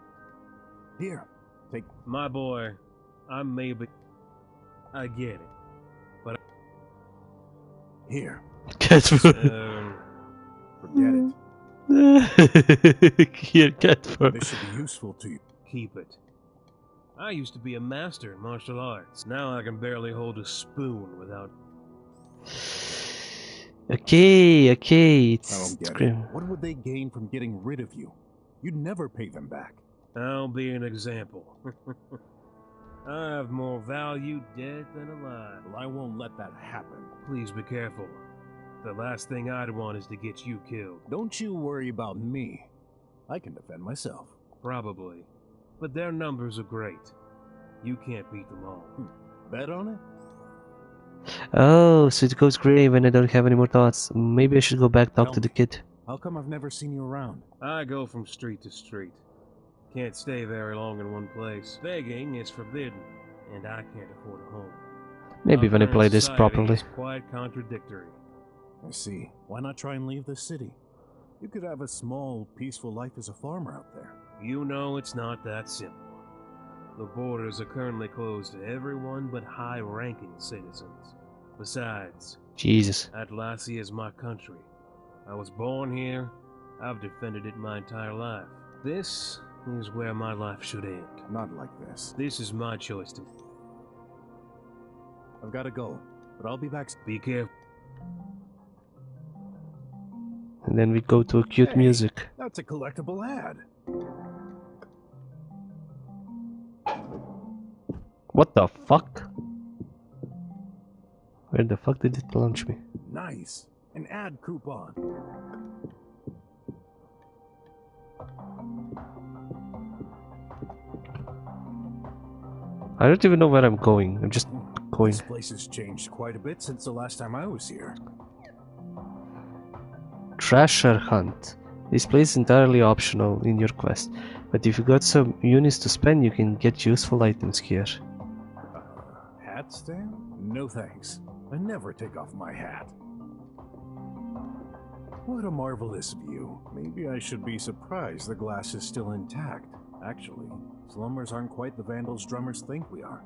S3: Here, take...
S11: My boy, I may be... I get it, but...
S3: Here.
S1: Cat food.
S3: Forget it.
S1: Here, cat food.
S3: This should be useful to you.
S11: Keep it. I used to be a master in martial arts. Now I can barely hold a spoon without...
S1: Okay,
S3: I
S1: it's
S3: don't get it. What would they gain from getting rid of you? You'd never pay them back.
S11: I'll be an example. I have more value dead than alive.
S3: Well, I won't let that happen.
S11: Please be careful. The last thing I'd want is to get you killed.
S3: Don't you worry about me. I can defend myself.
S11: Probably. But their numbers are great. You can't beat them all.
S3: Bet on it?
S1: Oh, so it goes grey when I don't have any more thoughts. Maybe I should go back talk to the kid.
S3: How come I've never seen you around?
S11: I go from street to street. Can't stay very long in one place. Begging is forbidden, and I can't afford a home.
S1: Maybe when I
S11: Our
S1: play this
S11: society
S1: properly.
S11: is quite contradictory.
S3: I see. Why not try and leave the city? You could have a small, peaceful life as a farmer out there.
S11: You know it's not that simple. The borders are currently closed to everyone but high-ranking citizens. Besides,
S1: Jesus.
S11: Atlasia is my country. I was born here. I've defended it my entire life. This is where my life should end.
S3: Not like this.
S11: This is my choice to...
S3: I've got to go, but I'll be back.
S11: Be careful.
S1: And then we go to cute
S3: Hey,
S1: music.
S3: That's a collectible ad.
S1: What the fuck? Where the fuck did it launch me?
S3: Nice. An ad coupon.
S1: I don't even know where I'm going. I'm just going.
S3: This place has changed quite a bit since the last time I was here.
S1: Treasure hunt. This place is entirely optional in your quest, but if you got some units to spend, you can get useful items here.
S3: Hat stand? No thanks. I never take off my hat. What a marvelous view. Maybe I should be surprised the glass is still intact.
S9: Actually, slummers aren't quite the vandals drummers think we are.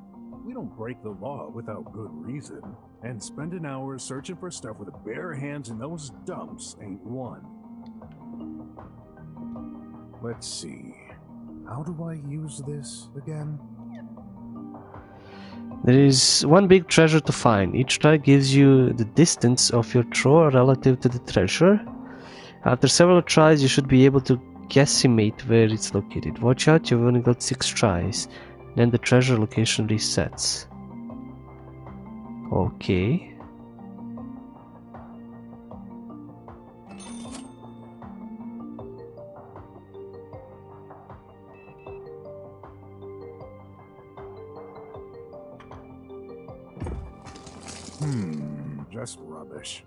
S9: We don't break the law without good reason. And spending hours searching for stuff with bare hands in those dumps ain't one. Let's see. How do I use this again?
S1: There is one big treasure to find. Each try gives you the distance of your throw relative to the treasure. After several tries, you should be able to guesstimate where it's located. Watch out, you've only got 6 tries. Then the treasure location resets. Okay.
S3: Just rubbish.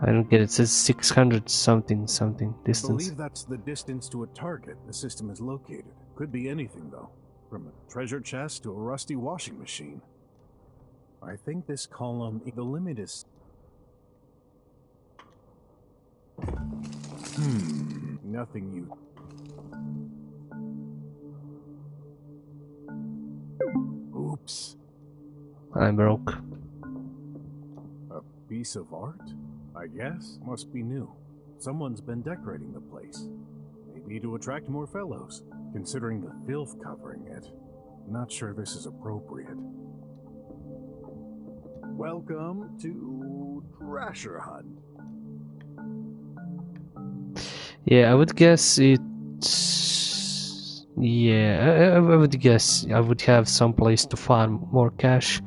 S1: I don't get it. It says 600 something
S9: I
S1: distance.
S9: believe that's the distance to a target the system is located. Could be anything, though. From a treasure chest to a rusty washing machine. I think this column, the limit is... Nothing you... Oops.
S1: I'm broke.
S9: A piece of art? I guess. Must be new. Someone's been decorating the place. Maybe to attract more fellows. Considering the filth covering it, not sure this is appropriate. Welcome to Treasure Hunt.
S1: Yeah, I would guess it's... Yeah, I would guess I would have some place to farm more cash.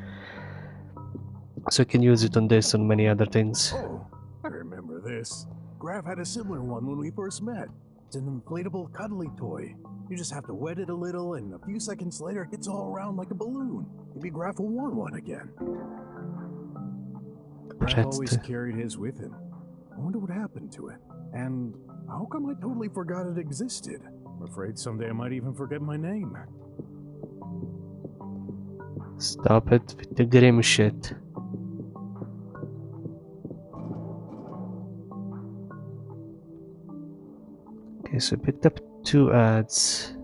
S1: So I can use it on this and many other things.
S9: Oh, I remember this. Graf had a similar one when we first met. It's an inflatable cuddly toy. You just have to wet it a little, and a few seconds later it gets all around like a balloon. Maybe Graf will want one again. Graf always carried his with him. I wonder what happened to it. And how come I totally forgot it existed? I'm afraid someday I might even forget my name.
S1: Stop it with the grim shit. Okay, so I picked up 2 ads.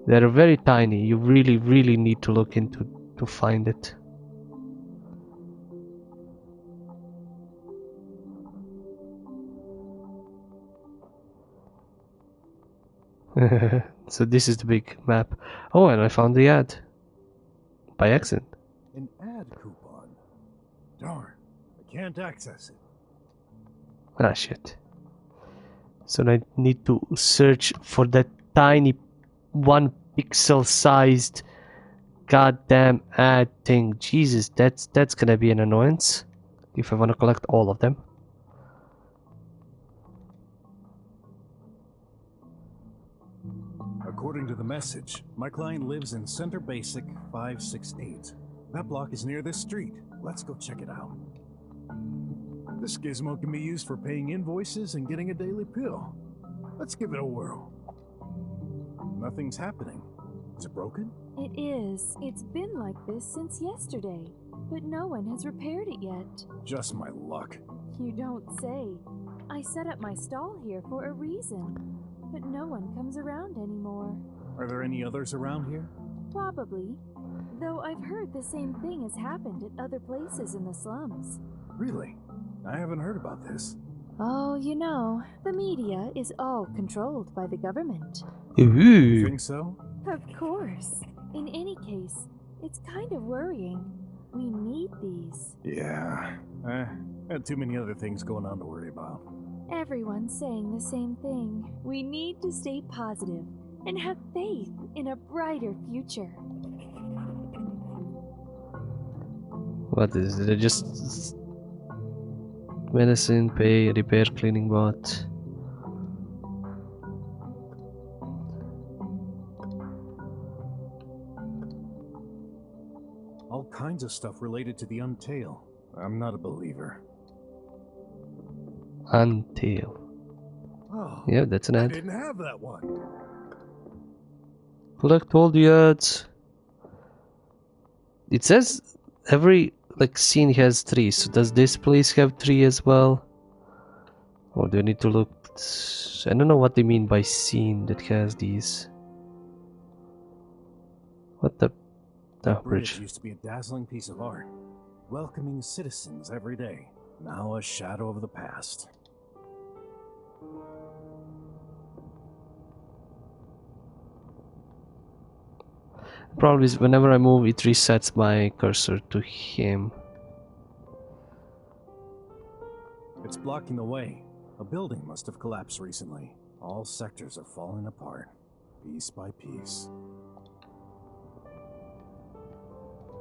S1: They're very tiny. You really need to look into to find it. So this is the big map. Oh, and I found the ad. By accident.
S9: An ad coupon. Darn, I can't access it.
S1: Ah, shit. So I need to search for that tiny 1 pixel sized goddamn ad thing. Jesus, that's gonna be an annoyance if I want to collect all of them.
S9: According to the message, my client lives in Center Basic 568. That block is near this street. Let's go check it out. This gizmo can be used for paying invoices and getting a daily pill. Let's give it a whirl. Nothing's happening. Is it broken?
S5: It is. It's been like this since yesterday, but no one has repaired it yet.
S9: Just my luck.
S5: You don't say. I set up my stall here for a reason, but no one comes around anymore.
S9: Are there any others around here?
S5: Probably, though I've heard the same thing has happened at other places in the slums.
S9: Really? I haven't heard about this.
S5: Oh, you know, the media is all controlled by the government.
S9: You think so?
S5: Of course. In any case, it's kind of worrying. We need these.
S9: Yeah. Had too many other things going on to worry about.
S5: Everyone's saying the same thing. We need to stay positive and have faith in a brighter future.
S1: What is it? Just medicine, pay, repair, cleaning bot.
S9: All kinds of stuff related to the Untail. I'm not a believer.
S1: Untail.
S9: Oh,
S1: Yeah, that's an ad.
S9: I didn't have that one.
S1: Collect all the ads. It says every like scene has 3. So does this place have 3 as well? Or do I need to look? I don't know what they mean by scene that has these. What the?
S9: That
S1: Oh,
S9: bridge used to be a dazzling piece of art, welcoming citizens every day. Now a shadow of the past.
S1: Probably is whenever I move, it resets my cursor to him.
S9: It's blocking the way. A building must have collapsed recently. All sectors are falling apart, piece by piece.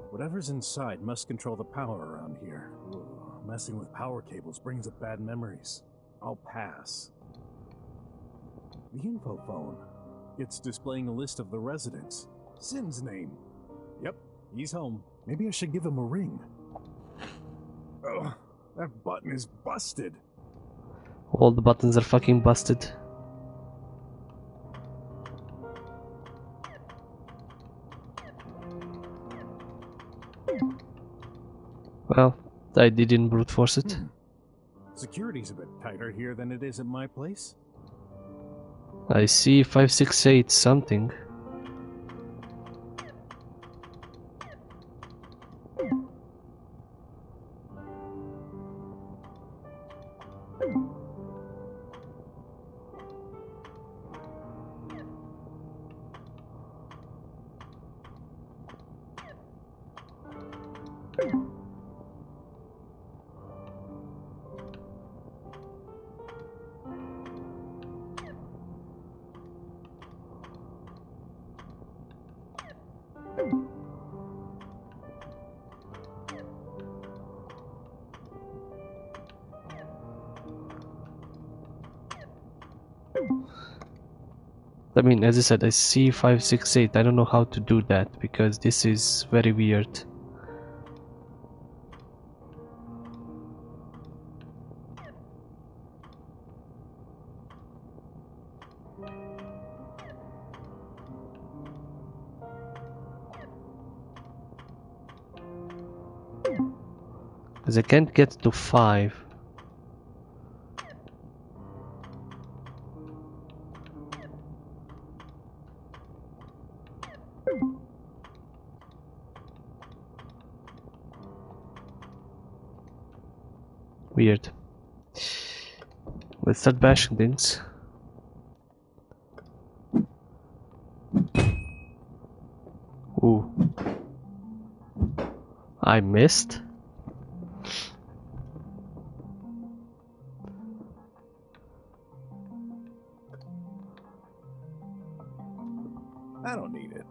S9: Whatever's inside must control the power around here. Ugh, messing with power cables brings up bad memories. I'll pass. The info phone. It's displaying a list of the residents. Sin's name. Yep, he's home. Maybe I should give him a ring. Ugh, that button is busted.
S1: All the buttons are fucking busted. Well, I didn't brute force it.
S9: Security's a bit tighter here than it is at my place.
S1: I see 568 something. I mean, as I said, I see 568. I don't know how to do that because this is very weird. Because I can't get to 5. Weird. Let's start bashing things. Ooh. I missed.
S9: I don't need it.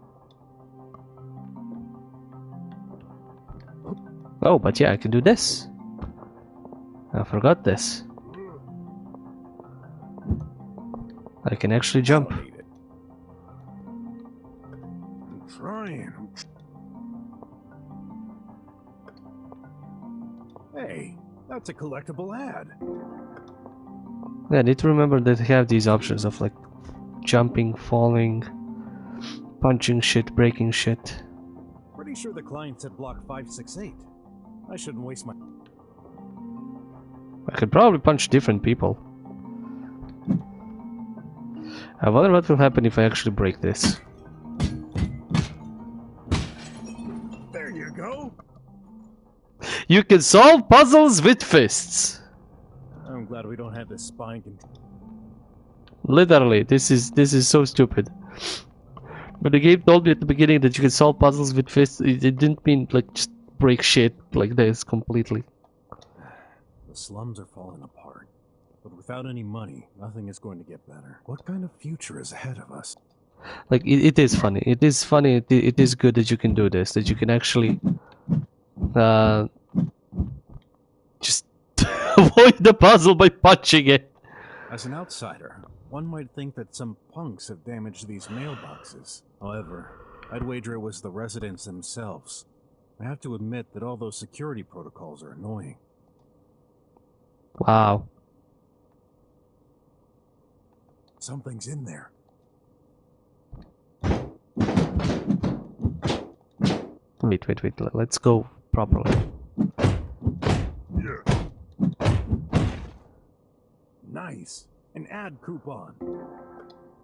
S1: Oh, but yeah, I can do this. I forgot this. I can actually jump.
S9: I'm trying. Hey, that's a collectible ad.
S1: Yeah, I need to remember that I have these options of like jumping, falling, punching shit, breaking shit.
S9: Pretty sure the client said block 568. I shouldn't waste my...
S1: I could probably punch different people. I wonder what will happen if I actually break this.
S9: There you go.
S1: You can solve puzzles with fists.
S9: I'm glad we don't have this spine control.
S1: Literally, this is so stupid. But the game told me at the beginning that you can solve puzzles with fists. It didn't mean like just break shit like this completely.
S9: The slums are falling apart. But without any money, nothing is going to get better. What kind of future is ahead of us?
S1: Like it is funny. It is funny. It is good that you can do this. That you can actually just avoid the puzzle by punching it.
S9: As an outsider, one might think that some punks have damaged these mailboxes. However, I'd wager it was the residents themselves. I have to admit that all those security protocols are annoying.
S1: Wow.
S9: Something's in there.
S1: Wait. Let's go properly.
S9: Nice. An ad coupon.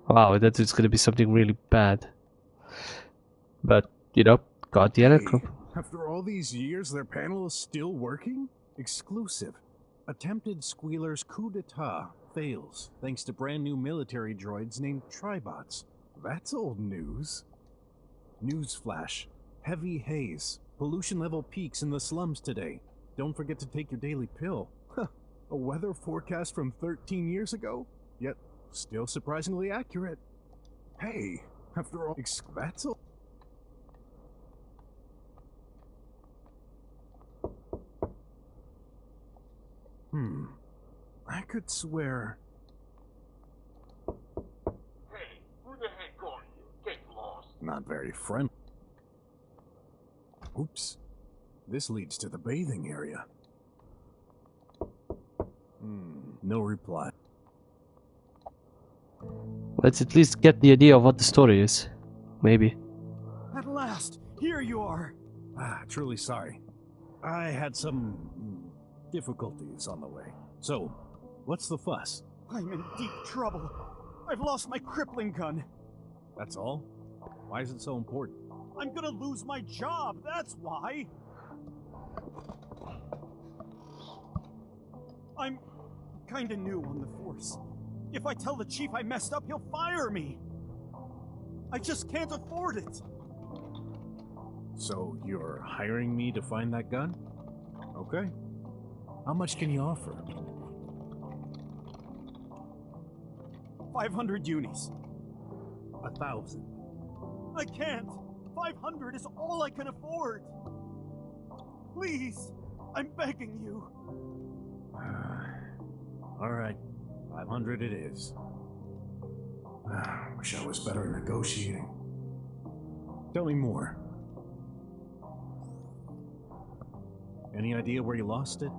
S1: Wow, that is gonna be something really bad. But, you know, got the
S9: Hey,
S1: ad coupon.
S9: after all these years, their panel is still working? Exclusive. Attempted Squealer's coup d'etat fails thanks to brand new military droids named Tribots. That's old news. Newsflash. Heavy haze. Pollution level peaks in the slums today. Don't forget to take your daily pill. A weather forecast from 13 years ago? Yet, still surprisingly accurate. Hey, after all, that's all. I could swear.
S12: Hey, who the heck are you? Get lost.
S9: Not very friendly. Oops. This leads to the bathing area. No reply.
S1: Let's at least get the idea of what the story is. Maybe.
S7: At last, here you are.
S9: Truly sorry. I had some difficulties on the way. So, what's the fuss?
S7: I'm in deep trouble. I've lost my crippling gun.
S9: That's all? Why is it so important?
S7: I'm gonna lose my job, that's why. I'm kinda new on the force. If I tell the chief I messed up, he'll fire me. I just can't afford it.
S9: So, you're hiring me to find that gun? Okay. How much can you offer?
S7: 500 unis.
S9: 1,000.
S7: I can't. 500 is all I can afford. Please, I'm begging you.
S9: Alright, 500 it is. Wish I was better at negotiating. Tell me more. Any idea where you lost it?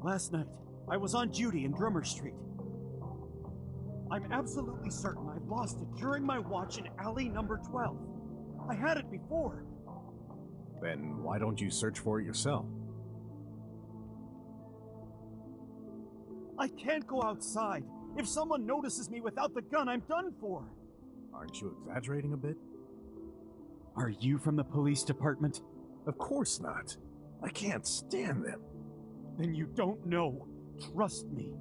S7: Last night, I was on duty in Drummer Street. I'm absolutely certain I lost it during my watch in alley number 12. I had it before.
S9: Then why don't you search for it yourself?
S7: I can't go outside. If someone notices me without the gun, I'm done for.
S9: Aren't you exaggerating a bit?
S7: Are you from the police department?
S9: Of course not. I can't stand them.
S7: Then you don't know. Trust me.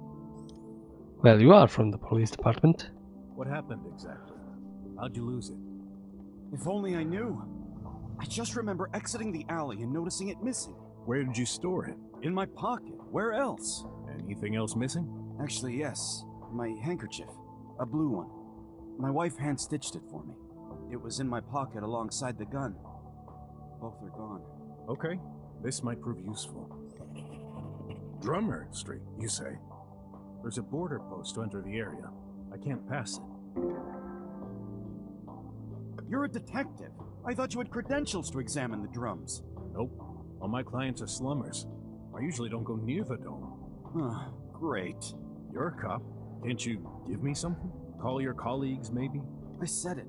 S1: Well, you are from the police department.
S9: What happened exactly? How'd you lose it?
S7: If only I knew. I just remember exiting the alley and noticing it missing.
S9: Where did you store it?
S7: In my pocket. Where else?
S9: Anything else missing?
S7: Actually, yes. My handkerchief. A blue one. My wife hand-stitched it for me. It was in my pocket alongside the gun. Both are gone.
S9: Okay, this might prove useful. Drummer Street, you say? There's a border post to enter the area. I can't pass it.
S7: You're a detective. I thought you had credentials to examine the drums.
S9: Nope. All my clients are slummers. I usually don't go near the dome.
S7: Great.
S9: You're a cop. Can't you give me something? Call your colleagues, maybe?
S7: I said it.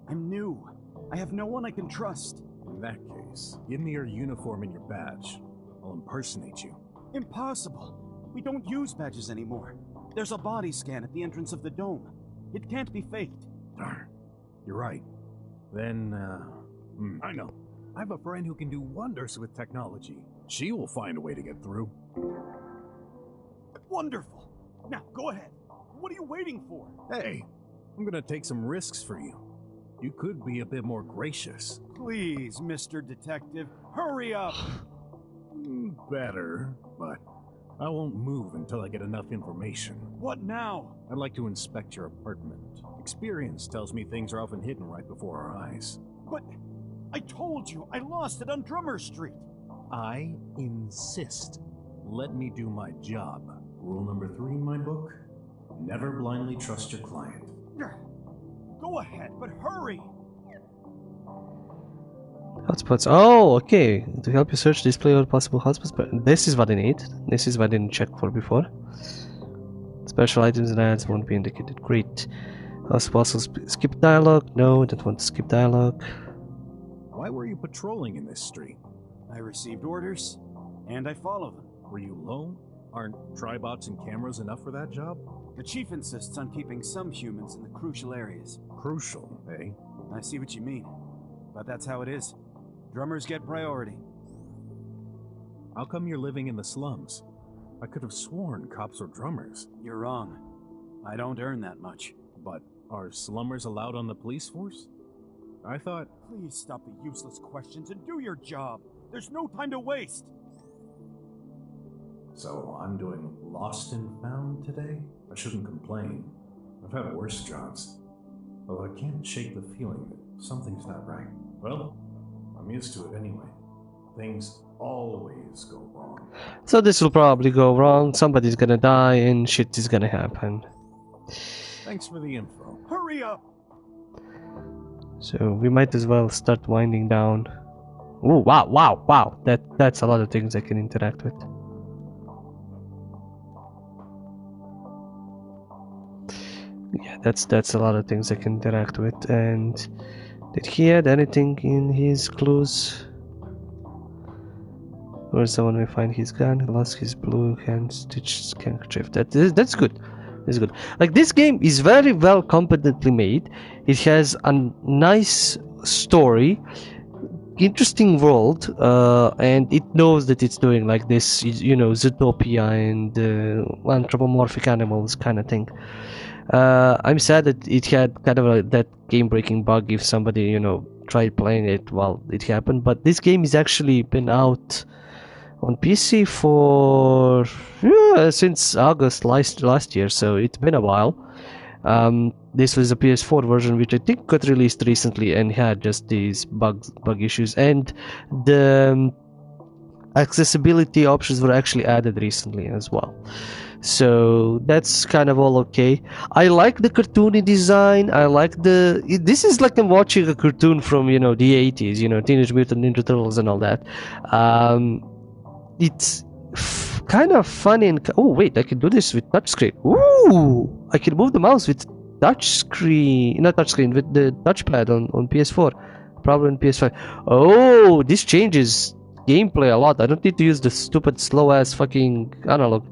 S7: I'm new. I have no one I can trust.
S9: In that case, give me your uniform and your badge. I'll impersonate you.
S7: Impossible. We don't use badges anymore. There's a body scan at the entrance of the dome. It can't be faked.
S9: Darn. You're right. Then, I know. I have a friend who can do wonders with technology. She will find a way to get through.
S7: Wonderful. Now, go ahead. What are you waiting for?
S9: Hey, I'm gonna take some risks for you. You could be a bit more gracious.
S7: Please, Mr. Detective, hurry up!
S9: Better, but I won't move until I get enough information.
S7: What now?
S9: I'd like to inspect your apartment. Experience tells me things are often hidden right before our eyes.
S7: But I told you, I lost it on Drummer Street.
S9: I insist. Let me do my job. Rule number 3 in my book: never blindly trust your client.
S7: Go ahead, but hurry!
S1: Hotspots. Oh, okay. To help you search, display all possible hotspots. But this is what I need. This is what I didn't check for before. Special items and ads won't be indicated. Great. Also, skip dialogue. No, don't want to skip dialogue.
S9: Why Why were you patrolling in this street?
S7: I received orders, and I follow them.
S9: Were you alone? Aren't tribots and cameras enough for that job?
S7: The chief insists on keeping some humans in the crucial areas.
S9: Crucial, eh?
S7: I see what you mean, but that's how it is. Drummers get priority.
S9: How come you're living in the slums? I could have sworn cops were drummers.
S7: You're wrong. I don't earn that much.
S9: But are slummers allowed on the police force? I thought...
S7: Please stop the useless questions and do your job. There's no time to waste.
S9: So I'm doing lost and found today? I shouldn't complain. I've had worse jobs. Although I can't shake the feeling that something's not right. Well, I'm used to it anyway. Things always go wrong.
S1: So this will probably go wrong, somebody's gonna die, and shit is gonna happen.
S9: Thanks for the info.
S7: Hurry up!
S1: So we might as well start winding down. Oh wow! That's a lot of things I can interact with. Yeah, that's a lot of things I can interact with. And did he add anything in his clues? Where someone may find his gun, lost his blue hand stitched handkerchief. That's good. That's good. Like, this game is very well competently made. It has a nice story, interesting world, and it knows that it's doing like this, you know, Zootopia and anthropomorphic animals kind of thing. I'm sad that it had kind of that game-breaking bug if somebody, you know, tried playing it while it happened. But this game has actually been out on PC for since August last year, so it's been a while. This was a PS4 version, which I think got released recently and had just these bug issues, and the accessibility options were actually added recently as well. So that's kind of all okay. I like the cartoony design. I like this is like I'm watching a cartoon from, you know, the 80s, you know, Teenage Mutant Ninja Turtles and all that. It's kind of funny and oh wait, I can do this with touchscreen. Ooh, I can move the mouse with touchscreen, not touchscreen, with the touchpad on PS4, probably on PS5. Oh, this changes gameplay a lot. I don't need to use the stupid slow ass fucking analog.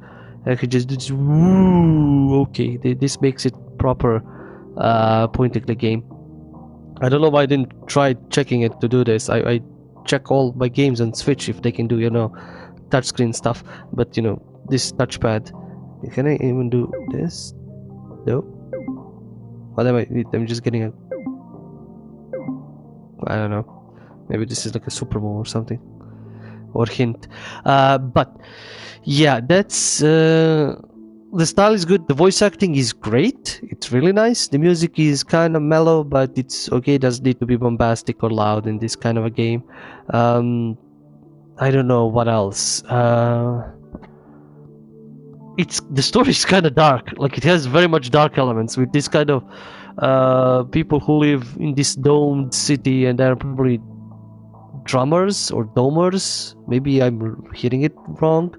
S1: I could just do this. Ooh, okay, this makes it proper point and click game. I don't know why I didn't try checking it to do this. I check all my games on Switch if they can do, you know, touchscreen stuff, but you know, this touchpad, can I even do this? No. What am I? I'm just getting a, I don't know, maybe this is like a super move or something, or hint. But yeah, that's the style is good, the voice acting is great, it's really nice, the music is kind of mellow, but it's okay, it doesn't need to be bombastic or loud in this kind of a game. I don't know what else. It's the story is kind of dark. Like, it has very much dark elements with this kind of people who live in this domed city, and they're probably drummers or domers. Maybe I'm hearing it wrong.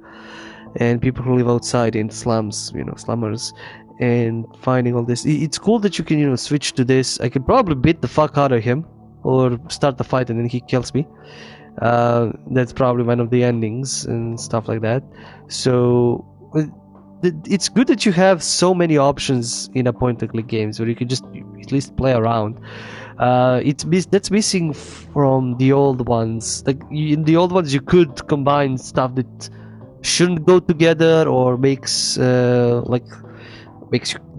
S1: And people who live outside in slums, you know, slummers, and finding all this. It's cool that you can, you know, switch to this. I can probably beat the fuck out of him or start the fight and then he kills me. That's probably one of the endings and stuff like that. So it's good that you have so many options in a point-and-click games where you can just at least play around. That's missing from the old ones. Like, in the old ones, you could combine stuff that shouldn't go together or makes you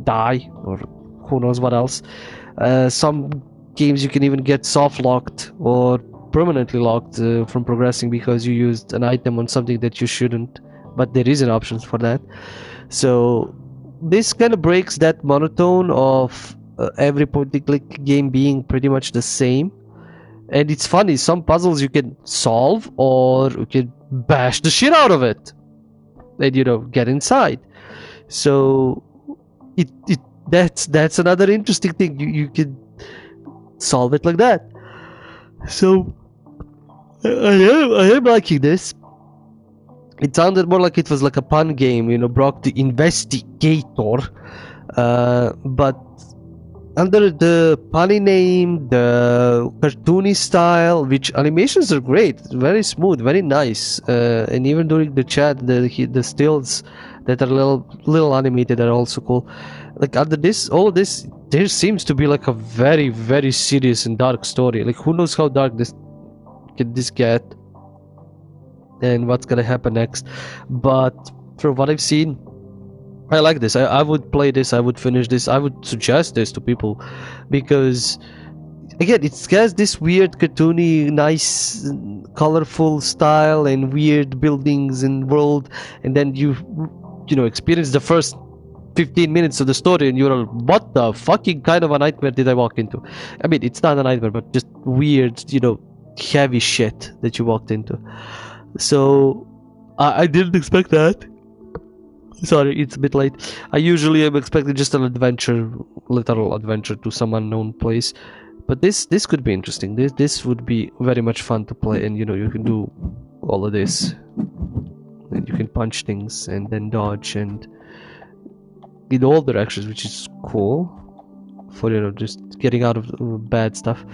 S1: die, or who knows what else. Some games you can even get soft locked or permanently locked from progressing because you used an item on something that you shouldn't, but there is an option for that. So this kind of breaks that monotone of every point-and-click game being pretty much the same. And it's funny, some puzzles you can solve or you can bash the shit out of it and, you know, get inside. So that's another interesting thing. You can solve it like that. So I am liking this. It sounded more like it was like a pun game, you know, BROK the InvestiGator. But under the funny name, the cartoony style, which animations are great, very smooth, very nice, and even during the chat, the stills that are little animated are also cool. Like under this, all of this, there seems to be like a very, very serious and dark story. Like who knows how dark this get, and what's gonna happen next. But from what I've seen, I like this. I would play this. I would finish this. I would suggest this to people because, again, it has this weird, cartoony, nice, colorful style and weird buildings and world, and then you know, experience the first 15 minutes of the story and you're like, what the fucking kind of a nightmare did I walk into? I mean, it's not a nightmare, but just weird, you know, heavy shit that you walked into. So I didn't expect that. Sorry, it's a bit late. I usually am expecting just an adventure, literal adventure to some unknown place, but this could be interesting. This would be very much fun to play, and you know, you can do all of this, and you can punch things and then dodge and in all directions, which is cool for, you know, just getting out of bad stuff.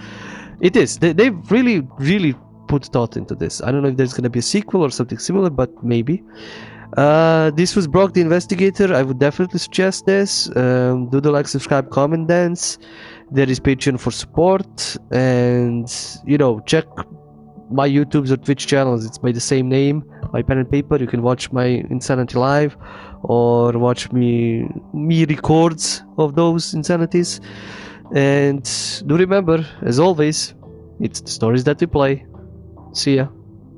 S1: It is. They've really put thought into this. I don't know if there's gonna be a sequel or something similar, but maybe. This was BROK the InvestiGator. I would definitely suggest this. Do the like, subscribe, comment, dance. There is Patreon for support, and you know, check my YouTube's or Twitch channels. It's by the same name, by Pen and Paper. You can watch my insanity live, or watch me records of those insanities. And do remember, as always, it's the stories that we play. See ya.